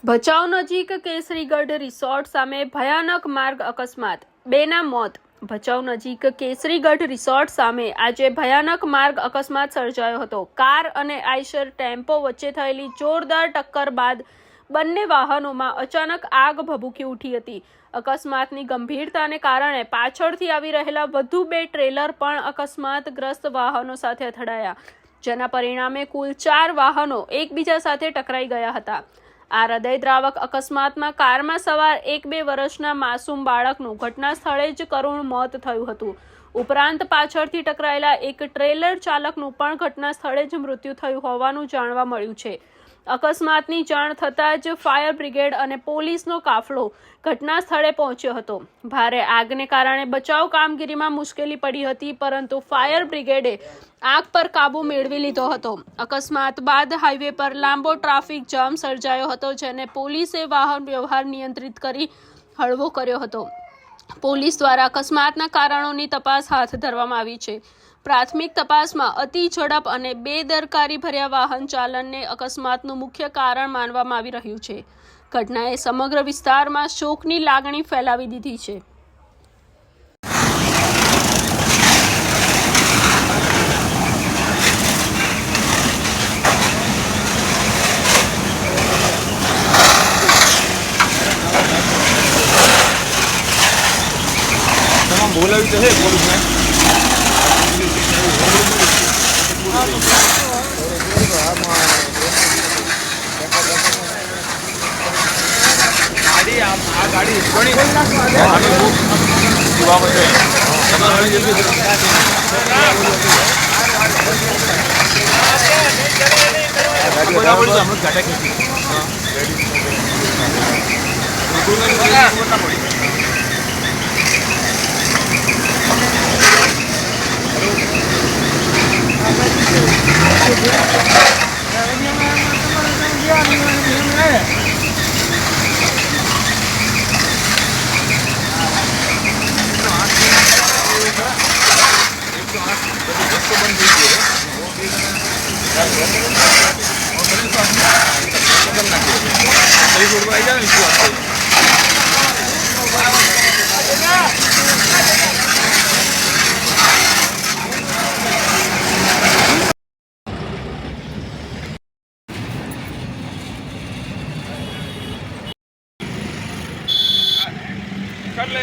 ભચાઉ નજીક કેસરીગઢ રિસોર્ટ સામે ભયાનક માર્ગ અકસ્માત, બેના મોત। ભચાઉ નજીક કેસરીગઢ રિસોર્ટ સામે આજે ભયાનક માર્ગ અકસ્માત સર્જાયો હતો। કાર અને આઈશર ટેમ્પો વચ્ચે થયેલી જોરદાર ટક્કર બાદ બંને વાહનોમાં અચાનક આગ ભભૂકી ઉઠી હતી। અકસ્માતની ગંભીરતાને કારણે પાછળથી આવી રહેલા વધુ બે ટ્રેલર પણ અકસ્માતગ્રસ્ત વાહનો સાથે અથડાયા, જેના પરિણામે કુલ 4 વાહનો એકબીજા સાથે ટકરાઈ ગયા હતા। આ હૃદયદ્રાવક અકસ્માતમાં કારમાં સવાર 1-2 વર્ષના માસૂમ બાળકનું ઘટના સ્થળે જ કરુણ મોત થયું હતું। ઉપરાંત પાછળથી ટકરાયેલા એક ટ્રેલર ચાલકનું પણ ઘટના સ્થળે જ મૃત્યુ થયું હોવાનું જાણવા મળ્યું છે। અકસ્માતની જાણ થતાં જ ફાયર બ્રિગેડ અને પોલીસનો કાફલો ઘટના સ્થળે પહોંચ્યો હતો। ભારે આગને કારણે બચાવ કામગીરીમાં મુશ્કેલી પડી હતી, પરંતુ ફાયર બ્રિગેડે આગ પર કાબુ મેળવી લીધો હતો। અકસ્માત બાદ હાઈવે પર લાંબો ટ્રાફિક જામ સર્જાયો હતો, જેને પોલીસે વાહન વ્યવહાર નિયંત્રિત કરી હળવો કર્યો હતો। પોલીસ દ્વારા અકસ્માતના કારણોની તપાસ હાથ ધરવામાં આવી છે। પ્રાથમિક તપાસમાં અતિ ઝડપ અને બેદરકારી ભર્યા વાહન ચાલનને અકસ્માતનું મુખ્ય કારણ માનવામાં આવી રહ્યું છે। ઘટનાએ સમગ્ર વિસ્તારમાં શોકની લાગણી ફેલાવી દીધી છે। बोलावी तो है पुलिस में गाड़ी आ गाड़ी कोणी युवा बचे कर ले